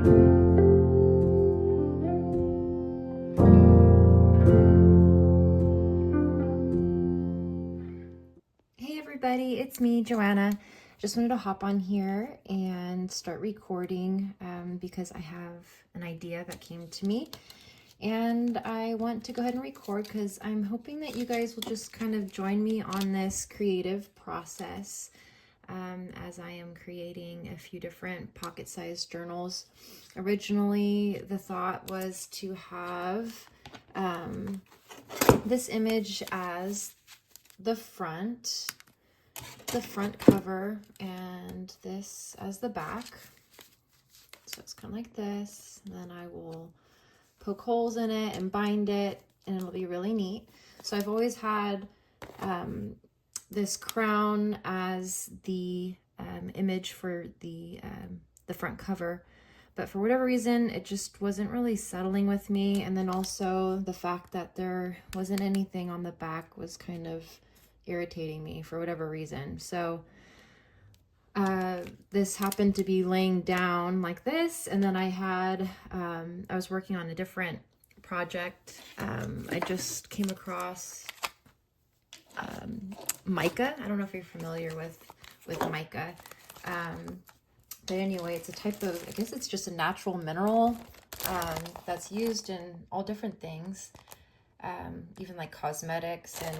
Hey everybody, it's me, Joanna. Just wanted to hop on here and start recording because I have an idea that came to me and I want to go ahead and record because I'm hoping that you guys will just kind of join me on this creative process as I am creating a few different pocket-sized journals. Originally, the thought was to have this image as the front cover and this as the back. So it's kind of like this. And then I will poke holes in it and bind it and it'll be really neat. So I've always had this crown as the image for the front cover. But for whatever reason, it just wasn't really settling with me. And then also the fact that there wasn't anything on the back was kind of irritating me for whatever reason. So this happened to be laying down like this. And then I was working on a different project. I just came across Mica. I don't know if you're familiar with Mica. But anyway, it's a type of, I guess it's just a natural mineral that's used in all different things, even like cosmetics. And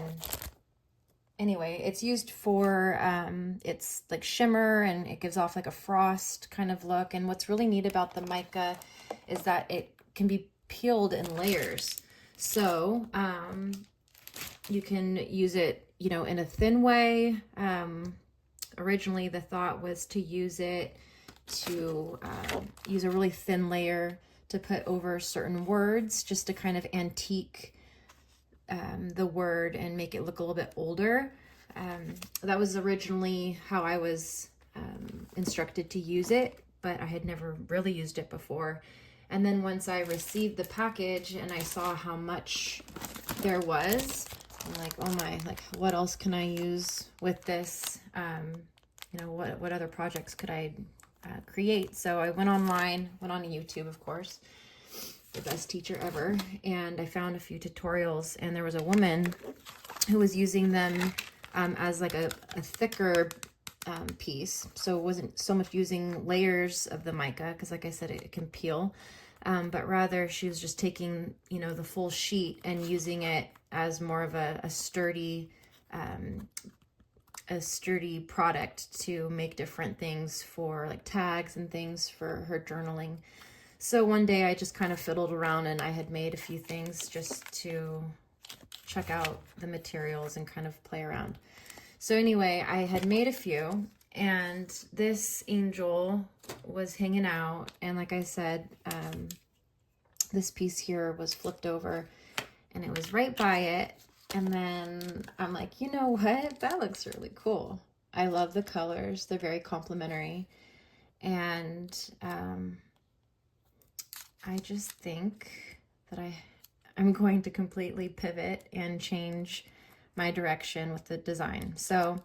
anyway, it's used for, it's like shimmer and it gives off like a frost kind of look. And what's really neat about the mica is that it can be peeled in layers. So you can use it, you know, in a thin way. Originally, the thought was to use it to use a really thin layer to put over certain words just to kind of antique the word and make it look a little bit older. That was originally how I was instructed to use it, but I had never really used it before. And then once I received the package and I saw how much there was, I'm like, oh my, like what else can I use with this? You know, what other projects could I create? So I went online, went on YouTube, of course, the best teacher ever, and I found a few tutorials, and there was a woman who was using them as like a thicker piece. So it wasn't so much using layers of the mica, because like I said, it can peel, but rather she was just taking, you know, the full sheet and using it as more of a sturdy product to make different things for like tags and things for her journaling. So one day I just kind of fiddled around and I had made a few things just to check out the materials and kind of play around. So anyway, I had made a few and this angel was hanging out. And like I said, this piece here was flipped over and it was right by it. And then I'm like, you know what? That looks really cool. I love the colors. They're very complementary. And I just think that I'm going to completely pivot and change my direction with the design. So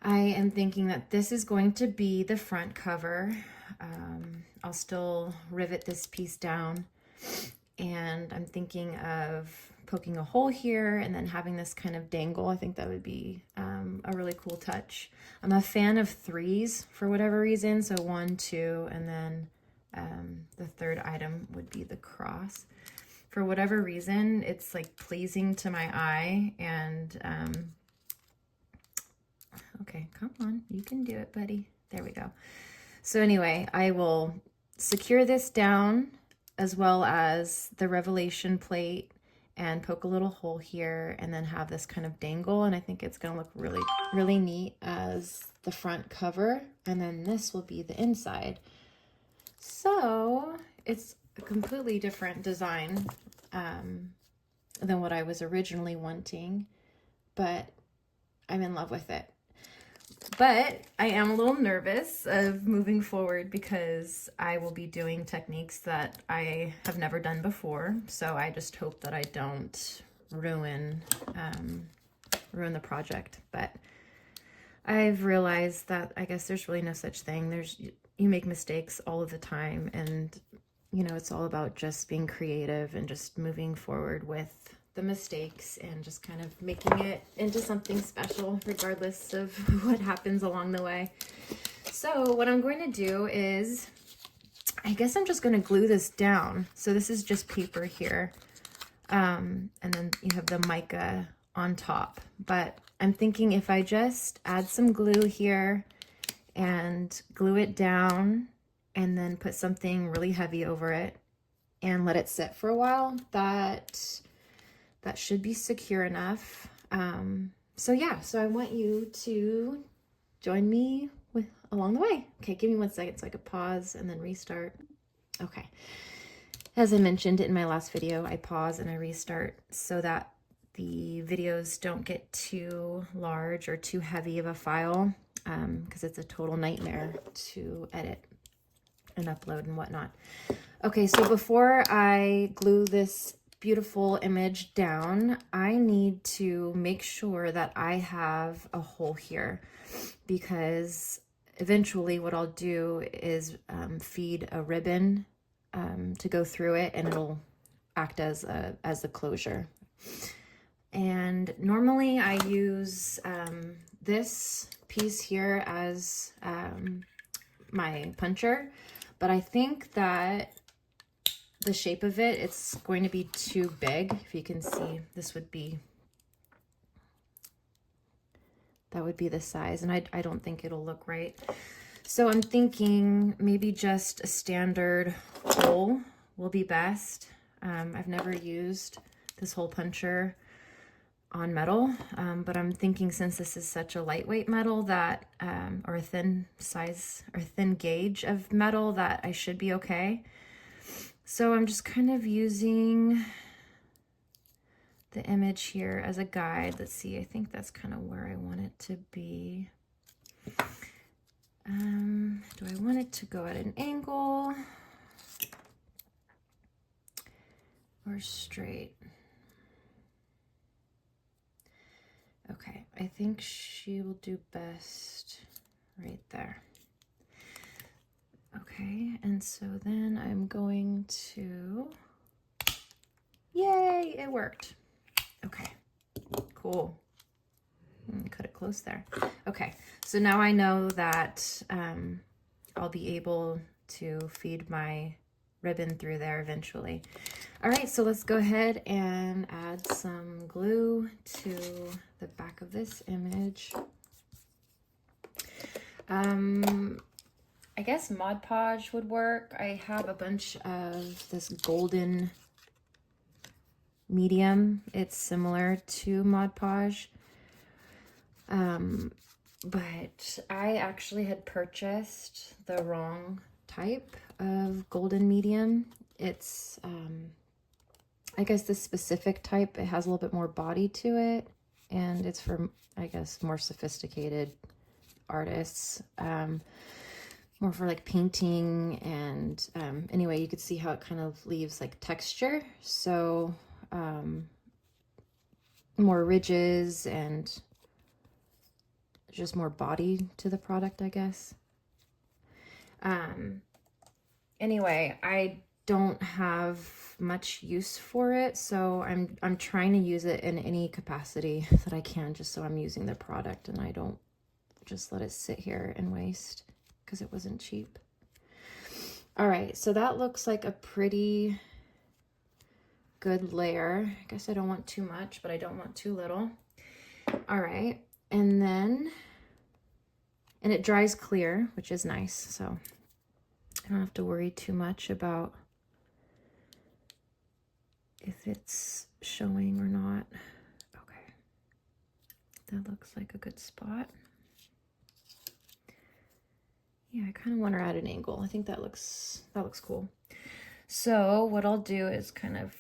I am thinking that this is going to be the front cover. I'll still rivet this piece down. And I'm thinking of poking a hole here and then having this kind of dangle. I think that would be a really cool touch. I'm a fan of threes for whatever reason. So 1, 2, and then the third item would be the cross. For whatever reason, it's like pleasing to my eye. And okay, come on, you can do it, buddy. There we go. So anyway, I will secure this down as well as the revelation plate and poke a little hole here and then have this kind of dangle. And I think it's gonna look really, really neat as the front cover. And then this will be the inside. So it's a completely different design than what I was originally wanting, but I'm in love with it. But I am a little nervous of moving forward because I will be doing techniques that I have never done before. So I just hope that I don't ruin the project. But I've realized that I guess there's really no such thing. You make mistakes all of the time, and you know, it's all about just being creative and just moving forward with the mistakes and just kind of making it into something special regardless of what happens along the way. So what I'm going to do is, I guess I'm just going to glue this down. So this is just paper here. And then you have the mica on top. But I'm thinking if I just add some glue here and glue it down and then put something really heavy over it and let it sit for a while, that should be secure enough. So yeah, so I want you to join me along the way. Okay, give me 1 second so I could pause and then restart. Okay. As I mentioned in my last video, I pause and I restart so that the videos don't get too large or too heavy of a file, because it's a total nightmare to edit and upload and whatnot. Okay, so before I glue this beautiful image down, I need to make sure that I have a hole here, because eventually what I'll do is feed a ribbon to go through it, and it'll act as a closure. And normally I use this piece here as my puncher, but I think that the shape of it, it's going to be too big. If you can see, that would be the size, and I don't think it'll look right. So I'm thinking maybe just a standard hole will be best. I've never used this hole puncher on metal, but I'm thinking since this is such a lightweight metal that, or a thin gauge of metal, that I should be okay. So I'm just kind of using the image here as a guide. Let's see, I think that's kind of where I want it to be. Do I want it to go at an angle or straight? Okay, I think she will do best right there. Okay, and so then I'm going to, yay, it worked. Okay, cool. Cut it close there. Okay, so now I know that I'll be able to feed my ribbon through there eventually. All right, so let's go ahead and add some glue to the back of this image. I guess Mod Podge would work. I have a bunch of this golden medium. It's similar to Mod Podge. But I actually had purchased the wrong type of golden medium. It's, I guess this specific type, it has a little bit more body to it, and it's for, I guess, more sophisticated artists, more for like painting, and anyway, you could see how it kind of leaves like texture, so more ridges and just more body to the product, I guess. Anyway, I don't have much use for it, so I'm trying to use it in any capacity that I can, just so I'm using the product and I don't just let it sit here and waste, because it wasn't cheap. All right, so that looks like a pretty good layer. I guess I don't want too much, but I don't want too little. All right, and then, and it dries clear, which is nice, so I don't have to worry too much about if it's showing or not. Okay, that looks like a good spot. Yeah, I kind of want her at an angle. I think that looks cool. So what I'll do is kind of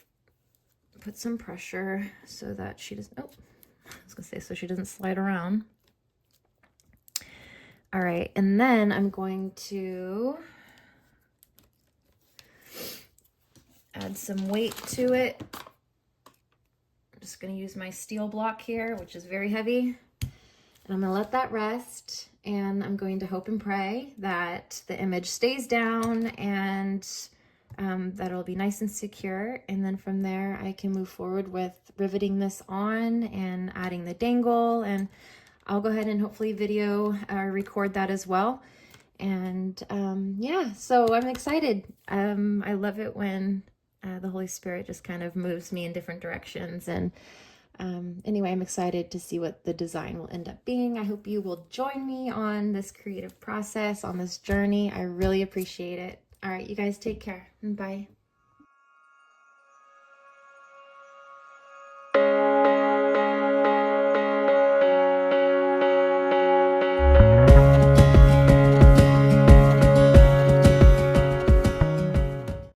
put some pressure so that she doesn't, oh, I was gonna say, so she doesn't slide around. All right, and then I'm going to add some weight to it. I'm just gonna use my steel block here, which is very heavy. And I'm going to let that rest, and I'm going to hope and pray that the image stays down and that it'll be nice and secure. And then from there, I can move forward with riveting this on and adding the dangle. And I'll go ahead and hopefully video or record that as well. And yeah, so I'm excited. I love it when the Holy Spirit just kind of moves me in different directions. And anyway, I'm excited to see what the design will end up being. I hope you will join me on this creative process, on this journey. I really appreciate it. All right, you guys take care. Bye.